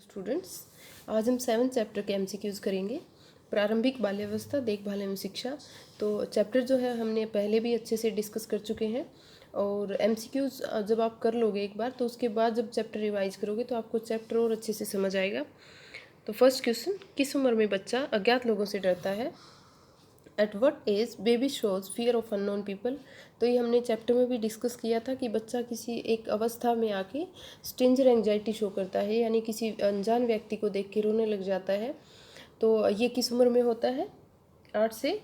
Students, आज हम 7th chapter के एमसीक्यूज़ करेंगे। प्रारंभिक बाल्यावस्था देखभाल एवं शिक्षा। तो चैप्टर जो है हमने पहले भी अच्छे से डिस्कस कर चुके हैं और एमसीक्यूज़ जब आप कर लोगे एक बार तो उसके बाद जब चैप्टर रिवाइज करोगे तो आपको चैप्टर और अच्छे से समझ आएगा। तो फर्स्ट क्वेश्चन, किस उम्र में बच्चा अज्ञात लोगों से डरता है? At what age baby shows fear of unknown people. तो ये हमने चैप्टर में भी डिस्कस किया था कि बच्चा किसी एक अवस्था में आके स्ट्रेंजर एंजाइटी शो करता है, यानी किसी अनजान व्यक्ति को देख के रोने लग जाता है। तो ये किस उम्र में होता है? 8 से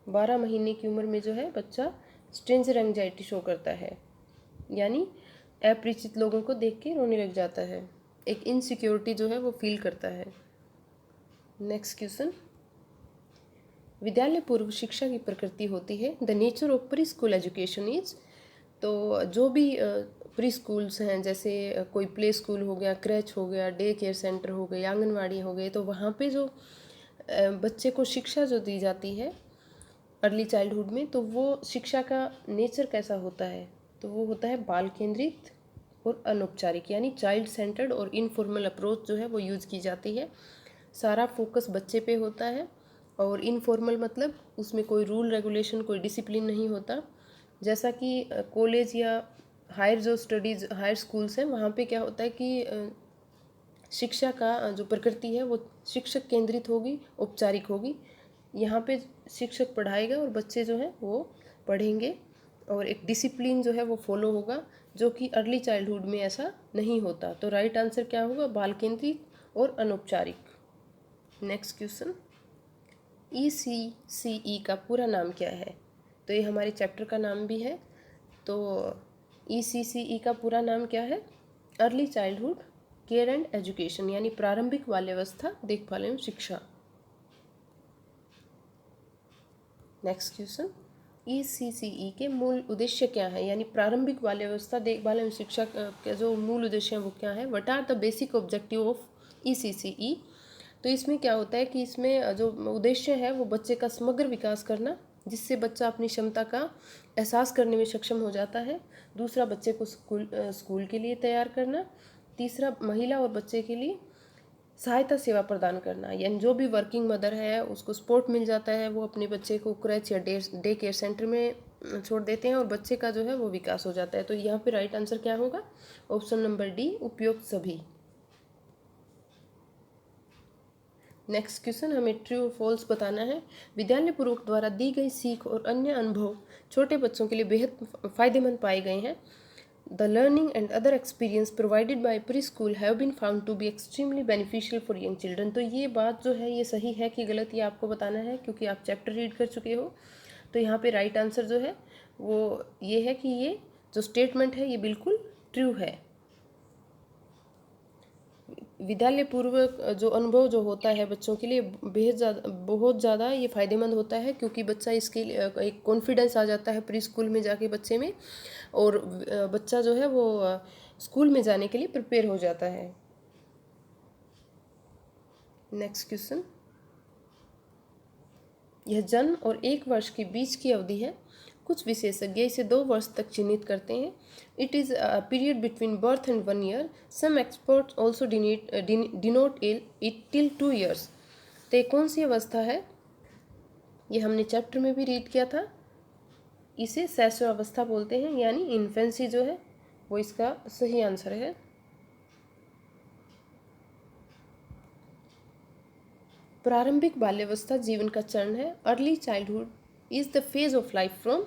12 महीने की उम्र में जो है बच्चा स्ट्रेंजर एंजाइटी शो करता है, यानी अपरिचित लोगों को देख के रोने लग जाता है, एक इनसिक्योरिटी जो है वो फील करता है। नेक्स्ट क्वेश्चन, विद्यालय पूर्व शिक्षा की प्रकृति होती है। The nature of pre school education is. तो जो भी प्री स्कूल्स हैं, जैसे कोई प्ले स्कूल हो गया, क्रैच हो गया, डे केयर सेंटर हो गए, आंगनवाड़ी हो गए, तो वहाँ पे जो बच्चे को शिक्षा जो दी जाती है अर्ली चाइल्डहुड में, तो वो शिक्षा का नेचर कैसा होता है? तो वो होता है बाल केंद्रित और अनौपचारिक, यानी चाइल्ड सेंटर्ड और इनफॉर्मल अप्रोच जो है वो यूज़ की जाती है। सारा फोकस बच्चे पे होता है और इनफॉर्मल मतलब उसमें कोई रूल रेगुलेशन, कोई डिसिप्लिन नहीं होता। जैसा कि कॉलेज या हायर जो स्टडीज़ हायर स्कूल्स हैं वहाँ पे क्या होता है कि शिक्षा का जो प्रकृति है वो शिक्षक केंद्रित होगी, औपचारिक होगी। यहाँ पे शिक्षक पढ़ाएगा और बच्चे जो हैं वो पढ़ेंगे और एक डिसिप्लिन जो है वो फॉलो होगा, जो कि अर्ली चाइल्डहुड में ऐसा नहीं होता। तो राइट आंसर क्या होगा? बाल केंद्रित और अनौपचारिक। नेक्स्ट क्वेश्चन, ECCE का पूरा नाम क्या है? तो ये हमारे चैप्टर का नाम भी है। तो ECCE का पूरा नाम क्या है? Early childhood care and education, यानी प्रारंभिक बाल्यावस्था देखभाल एवं शिक्षा। नेक्स्ट क्वेश्चन, ECCE के मूल उद्देश्य क्या है? यानी प्रारंभिक बाल्यावस्था देखभाल एवं शिक्षा के जो मूल उद्देश्य हैं वो क्या है? What are the basic objective of ECCE? तो इसमें क्या होता है कि इसमें जो उद्देश्य है वो बच्चे का समग्र विकास करना, जिससे बच्चा अपनी क्षमता का एहसास करने में सक्षम हो जाता है। दूसरा, बच्चे को स्कूल के लिए तैयार करना। तीसरा, महिला और बच्चे के लिए सहायता सेवा प्रदान करना, यानी जो भी वर्किंग मदर है उसको सपोर्ट मिल जाता है, वो अपने बच्चे को क्रैच या डे केयर सेंटर में छोड़ देते हैं और बच्चे का जो है वो विकास हो जाता है। तो यहाँ पे राइट आंसर क्या होगा? ऑप्शन नंबर डी, उपयुक्त सभी। नेक्स्ट क्वेश्चन, हमें ट्रू और फॉल्स बताना है। विद्यालय पूर्वक द्वारा दी गई सीख और अन्य अनुभव छोटे बच्चों के लिए बेहद फायदेमंद पाए गए हैं। The learning and other experience provided by pre school have been found to be extremely beneficial for young children. तो ये बात जो है ये सही है कि गलत, ये आपको बताना है क्योंकि आप चैप्टर रीड कर चुके हो। तो यहाँ पे राइट आंसर जो है वो ये है कि ये जो स्टेटमेंट है ये बिल्कुल ट्रू है। विद्यालय पूर्व जो अनुभव जो होता है बच्चों के लिए बहुत ज़्यादा ये फ़ायदेमंद होता है, क्योंकि बच्चा इसके लिए एक कॉन्फिडेंस आ जाता है प्री स्कूल में जाके बच्चे में, और बच्चा जो है वो स्कूल में जाने के लिए प्रिपेयर हो जाता है। नेक्स्ट क्वेश्चन, यह जन्म और 1 वर्ष के बीच की अवधि है। कुछ विशेषज्ञ इसे 2 वर्ष तक चिन्हित करते हैं। It is a period between birth and 1 year. Some experts also denote it till 2 years. तो ये कौन सी अवस्था है? ये हमने चैप्टर में भी रीड किया था। इसे शैशव अवस्था बोलते हैं, यानी इन्फेंसी जो है वो इसका सही आंसर है। प्रारंभिक बाल्यावस्था जीवन का चरण है। Early childhood is the phase of life from.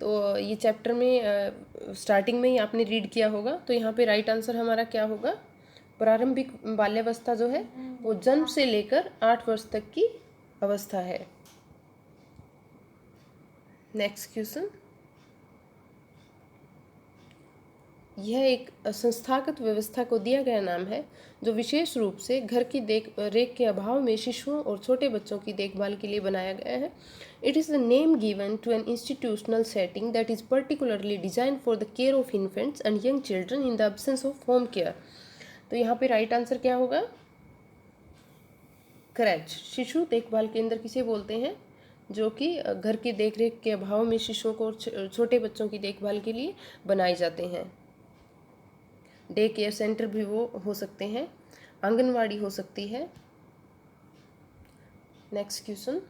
तो ये चैप्टर में स्टार्टिंग में ही आपने रीड किया होगा। तो यहाँ पे राइट आंसर हमारा क्या होगा? प्रारंभिक बाल्यावस्था जो है वो जन्म से लेकर 8 वर्ष तक की अवस्था है। नेक्स्ट क्वेश्चन, यह एक संस्थागत व्यवस्था को दिया गया नाम है जो विशेष रूप से घर की देख रेख के अभाव में शिशुओं और छोटे बच्चों की देखभाल के लिए बनाया गया है। It is the name given to an institutional setting that is particularly design for the care of infants and young children in the absence of home care. तो यहाँ पे राइट आंसर क्या होगा? क्रैच, शिशु देखभाल केंद्र किसे बोलते हैं? जो कि घर की देखरेख के अभाव में शिशुओं को और छोटे बच्चों की देखभाल के लिए बनाए जाते हैं। डे केयर सेंटर भी वो हो सकते हैं। आंगनवाड़ी हो सकती है। नेक्स्ट क्वेश्चन,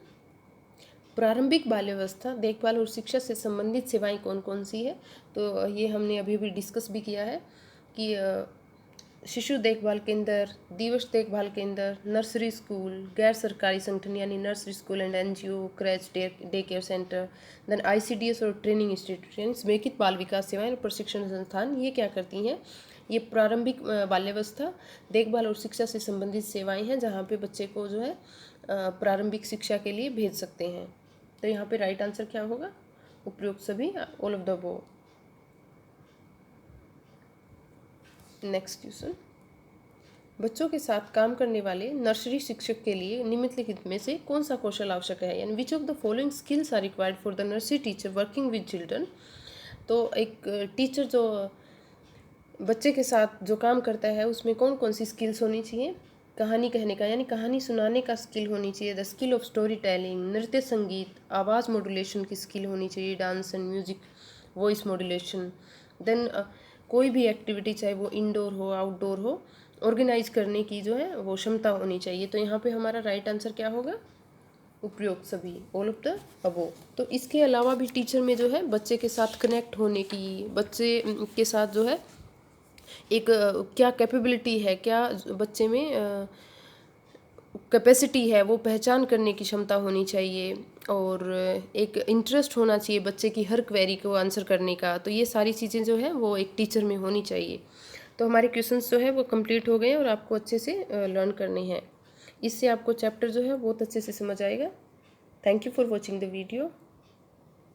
प्रारंभिक बाल्यावस्था देखभाल और शिक्षा से संबंधित सेवाएं कौन कौन सी है? तो ये हमने अभी भी डिस्कस भी किया है कि शिशु देखभाल केंद्र, दिवस देखभाल केंद्र, नर्सरी स्कूल, गैर सरकारी संगठन यानी nursery school and NGO, creche, day care centre, then ICDS और ट्रेनिंग इंस्टीट्यूशन, समेकित बाल विकास सेवाएं और प्रशिक्षण संस्थान, ये क्या करती हैं? ये प्रारंभिक बाल्यावस्था देखभाल और शिक्षा से संबंधित सेवाएं हैं जहाँ पे बच्चे को जो है प्रारंभिक शिक्षा के लिए भेज सकते हैं। तो यहाँ पे राइट आंसर क्या होगा? उपयुक्त सभी, all of the above. Next question, बच्चों के साथ काम करने वाले नर्सरी शिक्षक के लिए निम्नलिखित में से कौन सा कौशल आवश्यक है? यानी which of the following skills are required for the nursery teacher working with children? तो एक टीचर जो बच्चे के साथ जो काम करता है उसमें कौन कौन सी स्किल्स होनी चाहिए? कहानी कहने का यानी कहानी सुनाने का स्किल होनी चाहिए, the skill of storytelling, नृत्य संगीत, आवाज़ मॉड्यूलेशन की स्किल होनी चाहिए, dance and music, voice modulation, then कोई भी एक्टिविटी चाहे वो इंडोर हो आउटडोर हो ऑर्गेनाइज करने की जो है वो क्षमता होनी चाहिए। तो यहाँ पे हमारा राइट आंसर क्या होगा? उपयुक्त सभी, ऑल ऑफ द अबव। तो इसके अलावा भी टीचर में जो है बच्चे के साथ कनेक्ट होने की, बच्चे के साथ जो है एक क्या कैपेबिलिटी है, क्या बच्चे में कैपेसिटी है वो पहचान करने की क्षमता होनी चाहिए, और एक इंटरेस्ट होना चाहिए बच्चे की हर क्वेरी को आंसर करने का। तो ये सारी चीज़ें जो है वो एक टीचर में होनी चाहिए। तो हमारे क्वेश्चंस जो है वो कंप्लीट हो गए और आपको अच्छे से लर्न करने हैं। इससे आपको चैप्टर जो है बहुत अच्छे से समझ आएगा। Thank you for watching the video.